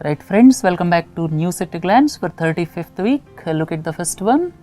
Right friends, welcome back to News at a Glance for 35th week. Look at the first one.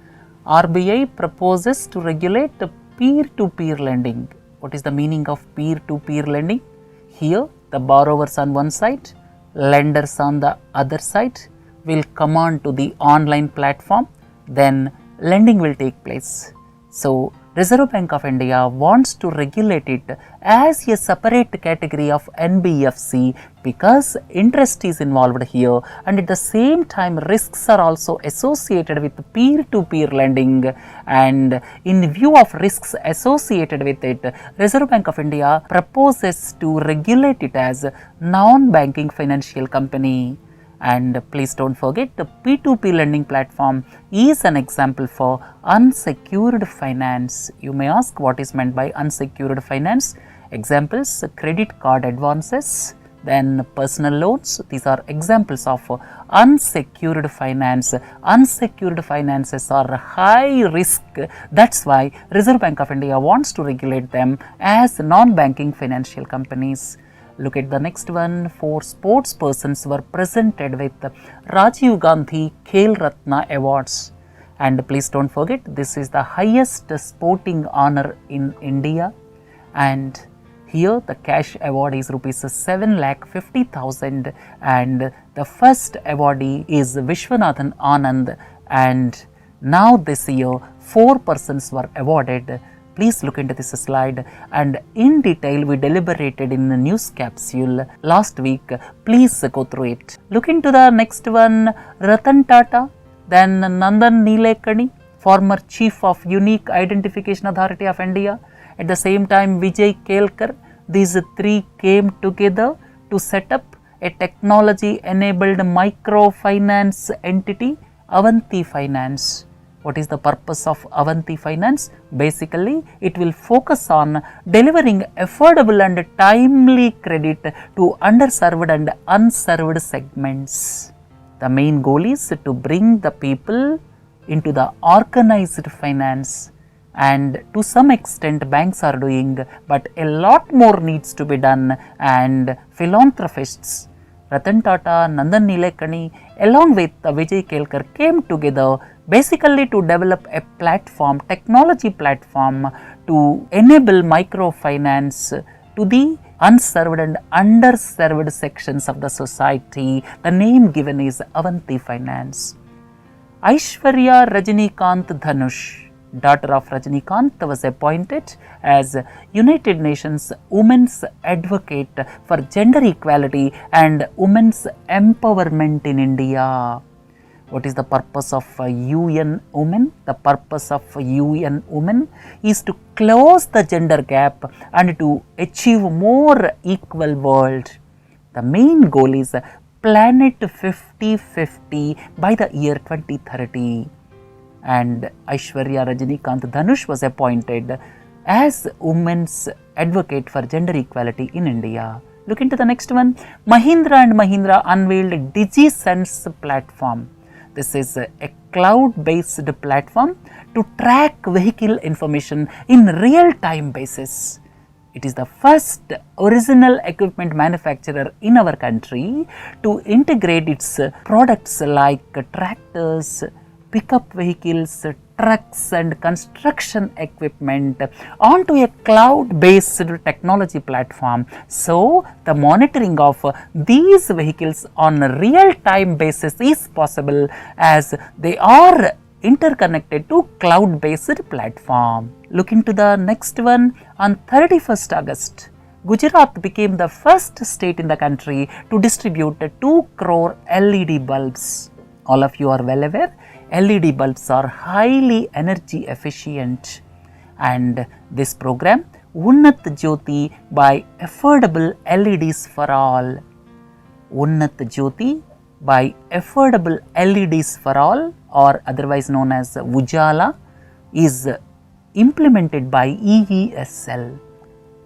RBI proposes to regulate peer-to-peer lending. What is the meaning of peer-to-peer lending? Here, the borrowers on one side, lenders on the other side will come on to the online platform, then lending will take place. So, Reserve Bank of India wants to regulate it as a separate category of NBFC because interest is involved here, and at the same time risks are also associated with peer-to-peer lending, and in view of risks associated with it, Reserve Bank of India proposes to regulate it as non-banking financial company. And please don't forget, the P2P lending platform is an example for unsecured finance. You may ask what is meant by unsecured finance. Examples: credit card advances, then personal loans. These are examples of unsecured finance. Unsecured finances are high risk. That's why Reserve Bank of India wants to regulate them as non-banking financial companies. Look at the next one. 4 sports persons were presented with Rajiv Gandhi Khel Ratna Awards. And please don't forget, this is the highest sporting honor in India. And here the cash award is rupees 7,50,000, and the first awardee is Vishwanathan Anand. And now this year 4 persons were awarded. Please look into this slide, and in detail we deliberated in the news capsule last week. Please go through it. Look into the next one. Ratan Tata, then Nandan Nilekani, former chief of Unique Identification Authority of India, at the same time Vijay Kelkar. These 3 came together to set up a technology enabled microfinance entity, Avanti Finance. What is the purpose of Avanti Finance? Basically, it will focus on delivering affordable and timely credit to underserved and unserved segments. The main goal is to bring the people into the organized finance, and to some extent banks are doing, but a lot more needs to be done, and philanthropists Ratan Tata, Nandan Nilekani along with Vijay Kelkar came together basically to develop a platform, technology platform, to enable microfinance to the unserved and underserved sections of the society. The name given is Avanti Finance. Aishwarya Rajinikanth Dhanush, daughter of Rajinikanth, was appointed as United Nations Women's Advocate for Gender Equality and Women's Empowerment in India. What is the purpose of UN Women? The purpose of UN Women is to close the gender gap and to achieve more equal world. The main goal is Planet 50-50 by the year 2030. And Aishwarya Rajinikanth Dhanush was appointed as Women's Advocate for Gender Equality in India. Look into the next one. Mahindra & Mahindra unveiled DigiSense platform. This is a cloud-based platform to track vehicle information in real-time basis. It is the first original equipment manufacturer in our country to integrate its products like tractors, pickup vehicles, trucks and construction equipment onto a cloud-based technology platform. So, the monitoring of these vehicles on a real-time basis is possible as they are interconnected to cloud-based platform. Look into the next one. On 31st August, Gujarat became the first state in the country to distribute 2 crore LED bulbs. All of you are well aware, LED bulbs are highly energy efficient, and this program Unnat Jyoti by Affordable LEDs for All. Unnat Jyoti by Affordable LEDs for All, or otherwise known as Ujala, is implemented by EESL.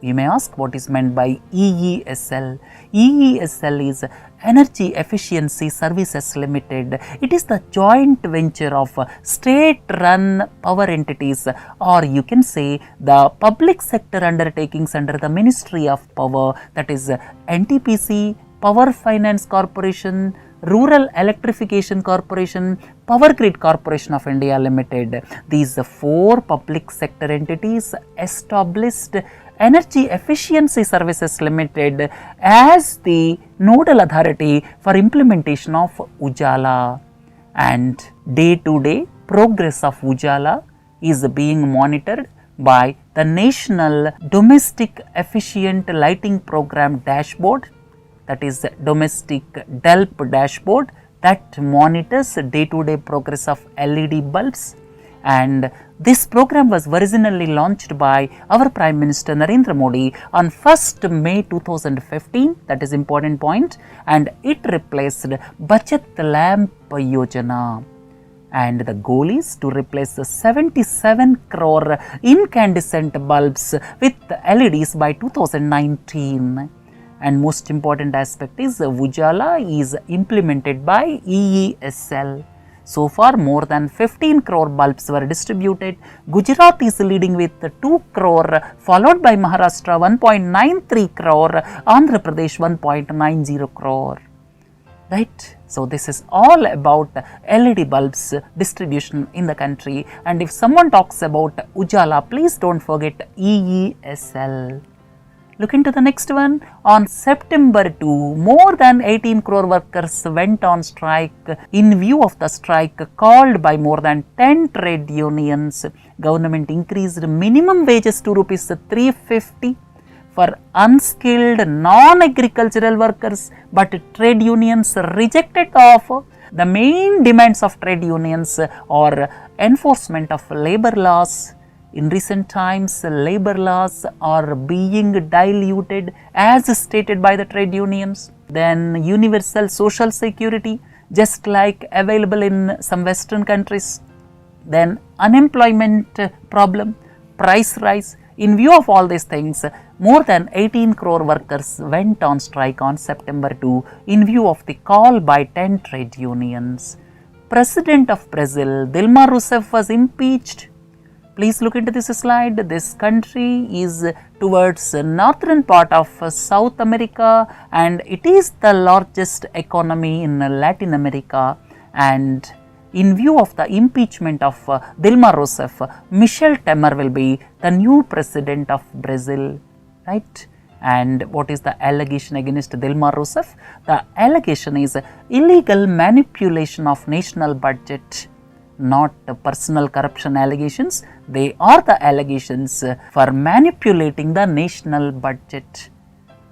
You may ask what is meant by EESL. EESL is Energy Efficiency Services Limited. It is the joint venture of state-run power entities, or you can say the public sector undertakings under the Ministry of Power, that is NTPC, Power Finance Corporation, Rural Electrification Corporation, Power Grid Corporation of India Limited. These 4 public sector entities established Energy Efficiency Services Limited as the nodal authority for implementation of Ujala. And day to day progress of Ujala is being monitored by the National Domestic Efficient Lighting Program Dashboard, that is Domestic DELP dashboard, that monitors day to day progress of LED bulbs. And this program was originally launched by our Prime Minister Narendra Modi on 1st May 2015, that is important point, and it replaced Bachat Lamp Yojana. And the goal is to replace 77 crore incandescent bulbs with LEDs by 2019. And most important aspect is Ujala is implemented by EESL. So far more than 15 crore bulbs were distributed. Gujarat is leading with 2 crore, followed by Maharashtra 1.93 crore, Andhra Pradesh 1.90 crore. Right? So this is all about LED bulbs distribution in the country. And if someone talks about Ujala, please don't forget EESL. Look into the next one. On September 2, more than 18 crore workers went on strike. In view of the strike called by more than 10 trade unions, government increased minimum wages to rupees 350 for unskilled non-agricultural workers, but trade unions rejected the offer. The main demands of trade unions are enforcement of labor laws. In recent times, labor laws are being diluted as stated by the trade unions. Then universal social security, just like available in some Western countries. Then unemployment problem, price rise. In view of all these things, more than 18 crore workers went on strike on September 2 in view of the call by 10 trade unions. President of Brazil, Dilma Rousseff, was impeached. Please look into this slide. This country is towards northern part of South America, and it is the largest economy in Latin America. And in view of the impeachment of Dilma Rousseff, Michel Temer will be the new president of Brazil, right? And what is the allegation against Dilma Rousseff? The allegation is illegal manipulation of national budget, not personal corruption allegations. They are the allegations for manipulating the national budget.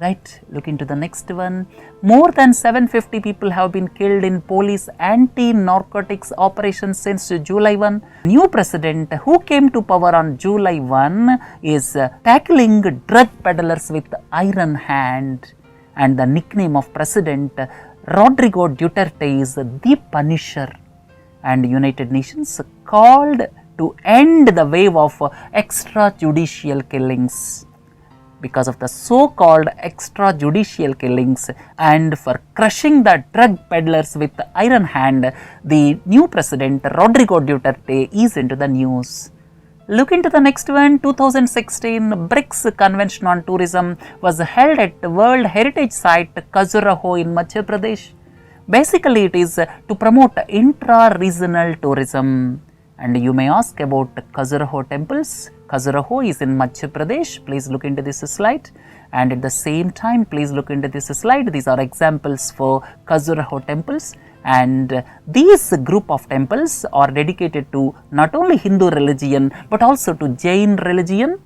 Right, look into the next one. More than 750 people have been killed in police anti-narcotics operations since July 1. New president who came to power on July 1 is tackling drug peddlers with iron hand. And the nickname of President Rodrigo Duterte is the Punisher. And United Nations called to end the wave of extrajudicial killings. Because of the so-called extrajudicial killings and for crushing the drug peddlers with iron hand, the new president Rodrigo Duterte is into the news. Look into the next one. 2016 BRICS Convention on Tourism was held at World Heritage Site Khajuraho in Madhya Pradesh. Basically, it is to promote intra-regional tourism. And you may ask about Khajuraho temples. Khajuraho is in Madhya Pradesh. Please look into this slide. And at the same time, please look into this slide. These are examples for Khajuraho temples. And these group of temples are dedicated to not only Hindu religion, but also to Jain religion.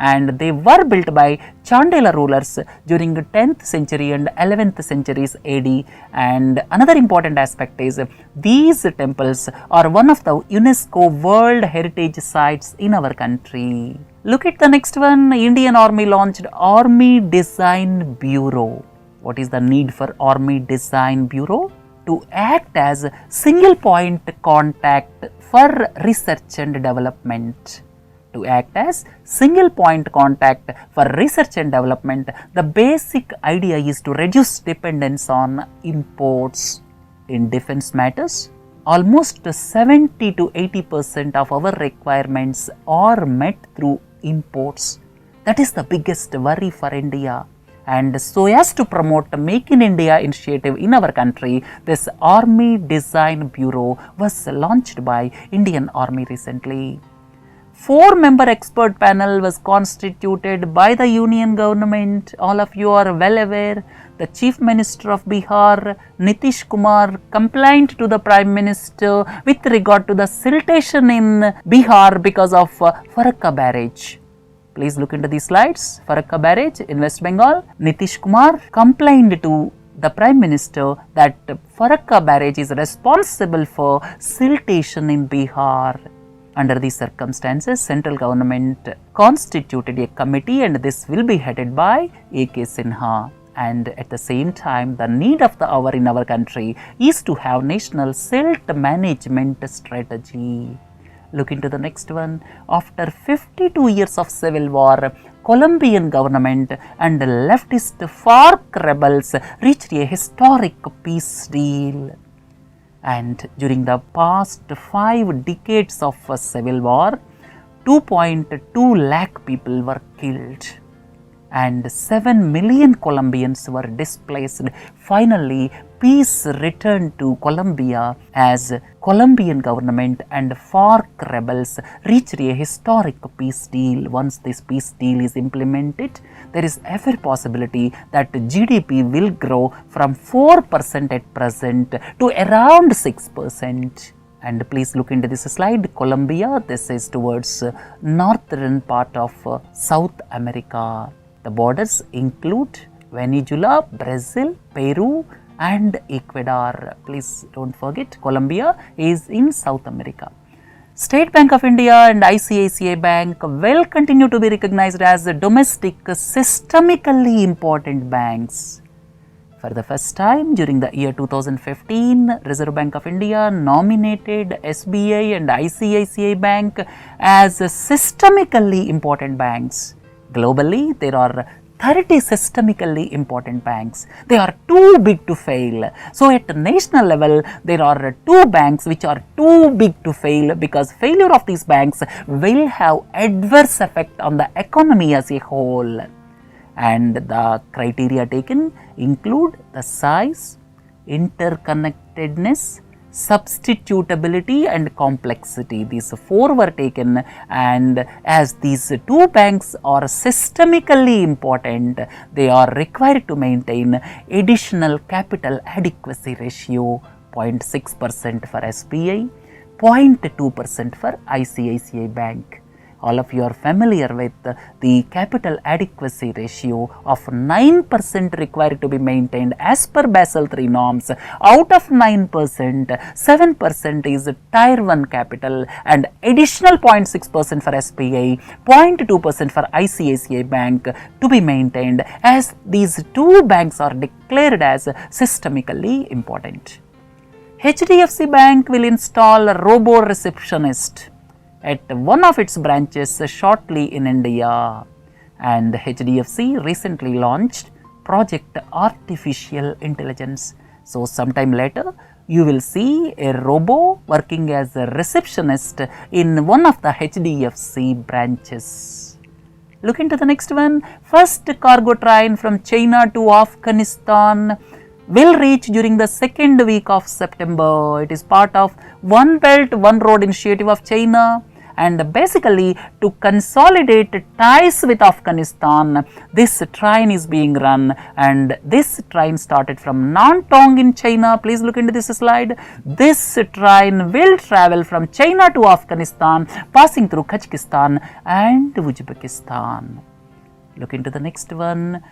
And they were built by Chandela rulers during the 10th century and 11th centuries AD. And another important aspect is these temples are one of the UNESCO World Heritage Sites in our country. Look at the next one. Indian Army launched Army Design Bureau. What is the need for Army Design Bureau? To act as single point contact for research and development. To act as single point contact for research and development, the basic idea is to reduce dependence on imports. In defense matters, almost 70 to 80% of our requirements are met through imports. That is the biggest worry for India. and so as to promote the Make in India initiative in our country, this Army Design Bureau was launched by Indian Army recently. 4-member expert panel was constituted by the union government. All of you are well aware. The Chief Minister of Bihar, Nitish Kumar, complained to the Prime Minister with regard to the siltation in Bihar because of Farakka barrage. Please look into these slides. Farakka barrage in West Bengal. Nitish Kumar complained to the Prime Minister that Farakka barrage is responsible for siltation in Bihar. Under these circumstances, central government constituted a committee and this will be headed by A.K. Sinha. And at the same time, the need of the hour in our country is to have national silt management strategy. Look into the next one. After 52 years of civil war, Colombian government and leftist FARC rebels reached a historic peace deal. And during the past 5 decades of civil war, 2.2 lakh people were killed and 7 million Colombians were displaced. Finally, peace returned to Colombia as Colombian government and FARC rebels reached a historic peace deal. Once this peace deal is implemented, there is every possibility that GDP will grow from 4% at present to around 6%. And please look into this slide. Colombia, this is towards northern part of South America. The borders include Venezuela, Brazil, Peru and Ecuador. Please don't forget, Colombia is in South America. State Bank of India and ICICI Bank will continue to be recognized as domestic systemically important banks. For the first time during the year 2015, Reserve Bank of India nominated SBI and ICICI Bank as systemically important banks. Globally, there are 30 systemically important banks. They are too big to fail. So at the national level, there are 2 banks which are too big to fail because failure of these banks will have adverse effect on the economy as a whole. And the criteria taken include the size, interconnectedness, substitutability and complexity. These 4 were taken, and as these 2 banks are systemically important, they are required to maintain additional capital adequacy ratio 0.6% for SBI, 0.2% for ICICI Bank. All of you are familiar with the capital adequacy ratio of 9% required to be maintained as per Basel III norms. Out of 9%, 7% is Tier 1 capital and additional 0.6% for SBI, 0.2% for ICICI Bank to be maintained as these 2 banks are declared as systemically important. HDFC Bank will install a robo-receptionist at one of its branches shortly in India, and HDFC recently launched Project Artificial Intelligence. So sometime later you will see a robo working as a receptionist in one of the HDFC branches. Look into the next one. First cargo train from China to Afghanistan will reach during the 2nd week of September. It is part of One Belt One Road initiative of China, and basically to consolidate ties with Afghanistan, this train is being run, and this train started from Nantong in China. Please look into this slide. This train will travel from China to Afghanistan, passing through Kazakhstan and Uzbekistan. Look into the next one.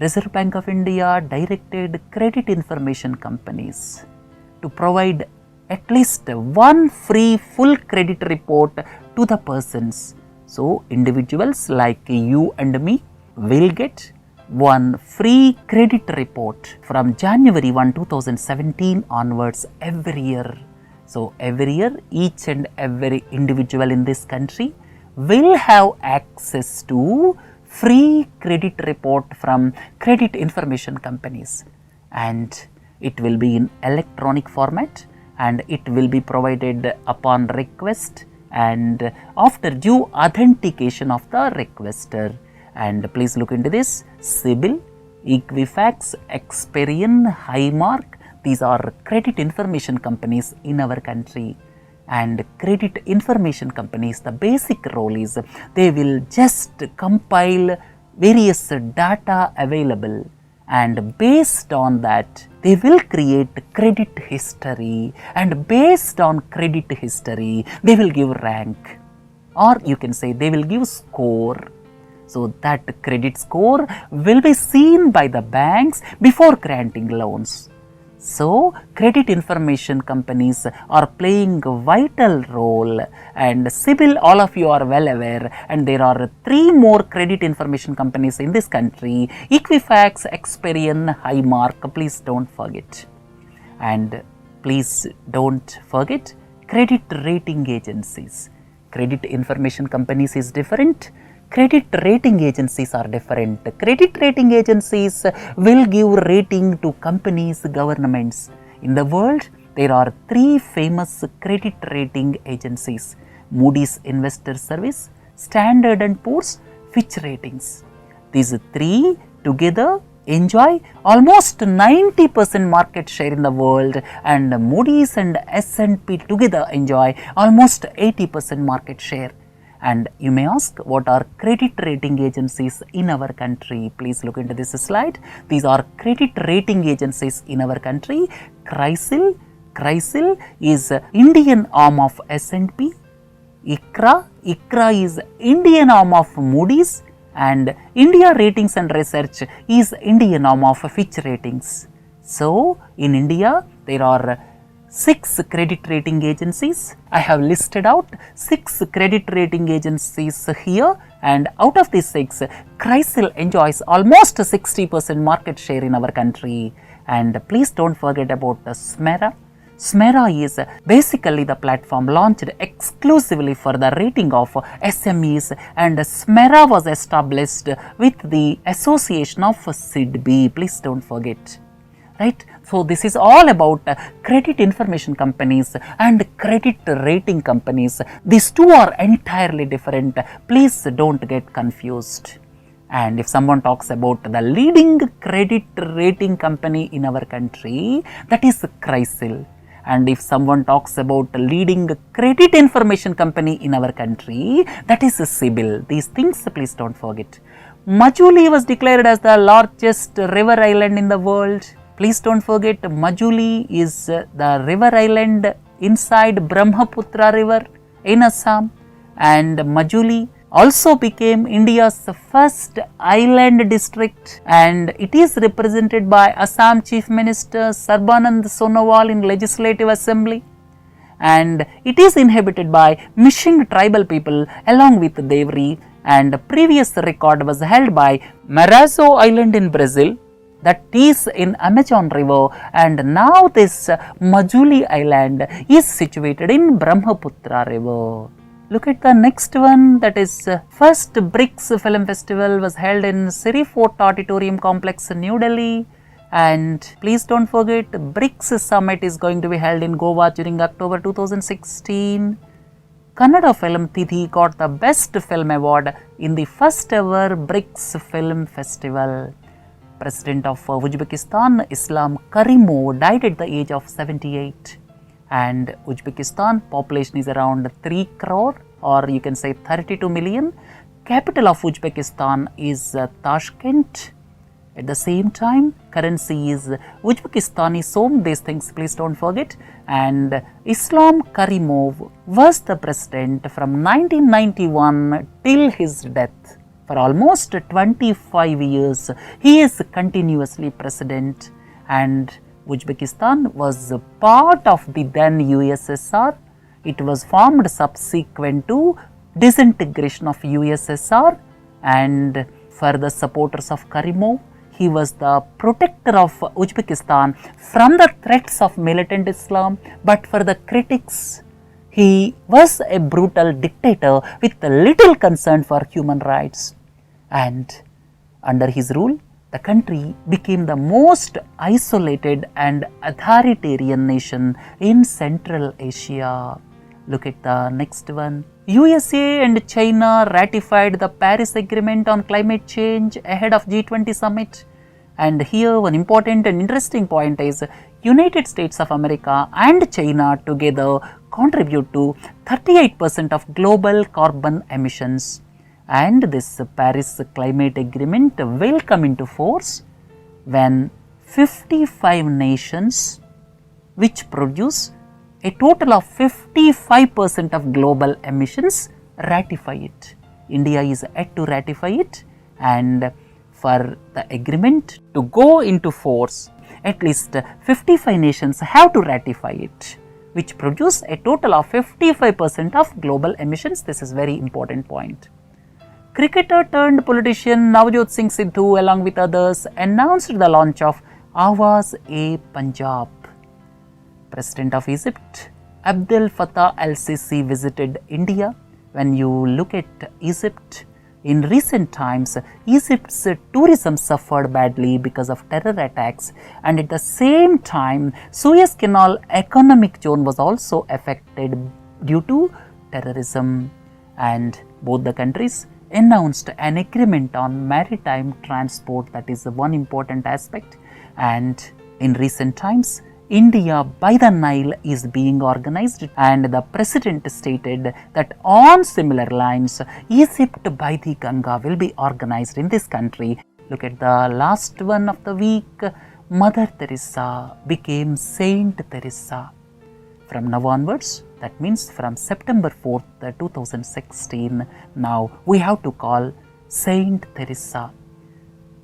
Reserve Bank of India directed credit information companies to provide at least one free full credit report to the persons. So individuals like you and me will get one free credit report from January 1, 2017 onwards every year. So every year each and every individual in this country will have access to free credit report from credit information companies, and it will be in electronic format and it will be provided upon request and after due authentication of the requester. And please look into this. CIBIL, Equifax, Experian, Highmark, these are credit information companies in our country. And credit information companies, the basic role is they will just compile various data available, and based on that they will create credit history, and based on credit history they will give rank, or you can say they will give score. So that credit score will be seen by the banks before granting loans. So credit information companies are playing a vital role, and CIBIL, all of you are well aware, and there are 3 more credit information companies in this country: Equifax, Experian, Highmark. Please don't forget. And please don't forget credit rating agencies. Credit information companies is different. Credit rating agencies are different. Credit rating agencies will give rating to companies, governments. In the world, there are 3 famous credit rating agencies: Moody's Investor Service, Standard & Poor's, Fitch Ratings. These 3 together enjoy almost 90% market share in the world, and Moody's and S&P together enjoy almost 80% market share. And you may ask, what are credit rating agencies in our country? Please look into this slide. These are credit rating agencies in our country. CRISIL is Indian arm of S&P. ICRA is Indian arm of Moody's, and India Ratings and Research is Indian arm of Fitch Ratings. So in India there are 6 credit rating agencies. I have listed out 6 credit rating agencies here, and out of these 6, CRISIL enjoys almost 60% market share in our country. And please don't forget about SMERA. SMERA is basically the platform launched exclusively for the rating of SMEs, and SMERA was established with the association of SIDBI. Please don't forget. Right? So this is all about credit information companies and credit rating companies. These 2 are entirely different. Please don't get confused. And if someone talks about the leading credit rating company in our country, that is CRISIL. And if someone talks about the leading credit information company in our country, that is CIBIL. These things please don't forget. Majuli was declared as the largest river island in the world. Please don't forget, Majuli is the river island inside Brahmaputra river in Assam, and Majuli also became India's first island district, and it is represented by Assam Chief Minister Sarbanand Sonowal in Legislative Assembly, and it is inhabited by Mishing tribal people along with Devri, and the previous record was held by Marazo Island in Brazil, that is in Amazon river, and now this Majuli island is situated in Brahmaputra river. Look at the next one, that is first BRICS Film Festival was held in Siri Fort Auditorium Complex, New Delhi. And please don't forget, BRICS Summit is going to be held in Goa during October 2016. Kannada film Tithi got the Best Film Award in the first ever BRICS Film Festival. President of Uzbekistan, Islam Karimov, died at the age of 78. And Uzbekistan population is around 3 crore, or you can say 32 million. Capital of Uzbekistan is Tashkent. At the same time, currency is Uzbekistani som. These things please don't forget. And Islam Karimov was the president from 1991 till his death. For almost 25 years, he is continuously president, and Uzbekistan was a part of the then USSR. It was formed subsequent to disintegration of USSR, and for the supporters of Karimov, he was the protector of Uzbekistan from the threats of militant Islam, but for the critics, he was a brutal dictator with little concern for human rights. And under his rule, the country became the most isolated and authoritarian nation in Central Asia. Look at the next one. USA and China ratified the Paris Agreement on climate change ahead of G20 summit. And here one important and interesting point is United States of America and China together contribute to 38% of global carbon emissions, and this Paris Climate Agreement will come into force when 55 nations which produce a total of 55% of global emissions ratify it. India is yet to ratify it, and for the agreement to go into force, at least 55 nations have to ratify it, which produce a total of 55% of global emissions. This is very important point. Cricketer turned politician Navjot Singh Sidhu along with others announced the launch of Awaaz-e-Punjab. President of Egypt Abdel Fattah al-Sisi visited India. When you look at Egypt, in recent times, Egypt's tourism suffered badly because of terror attacks, and at the same time, Suez Canal economic zone was also affected due to terrorism, and both the countries announced an agreement on maritime transport. That is one important aspect. And in recent times, India by the Nile is being organized, and the president stated that on similar lines, Egypt by the Ganga will be organized in this country. Look at the last one of the week. Mother Teresa became Saint Teresa. From now onwards, that means from September 4th, 2016, now we have to call Saint Teresa.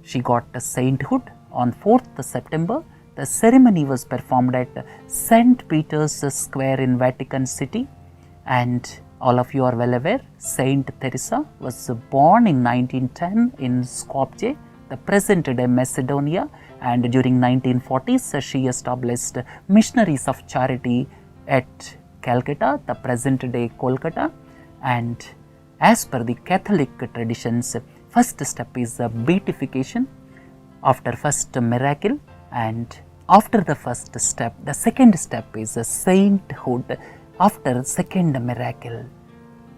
She got a sainthood on 4th September. The ceremony was performed at St. Peter's Square in Vatican City, and all of you are well aware, Saint Teresa was born in 1910 in Skopje, the present-day Macedonia, and during 1940s she established missionaries of charity at Calcutta, the present-day Kolkata. And as per the Catholic traditions, first step is beatification, after first miracle, and after the first step, the second step is sainthood after second miracle.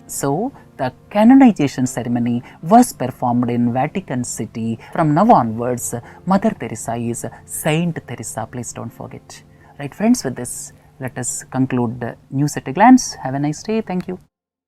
So, the canonization ceremony was performed in Vatican City. From now onwards, Mother Teresa is Saint Teresa. Please don't forget. Right friends, with this, let us conclude News at a Glance. Have a nice day. Thank you.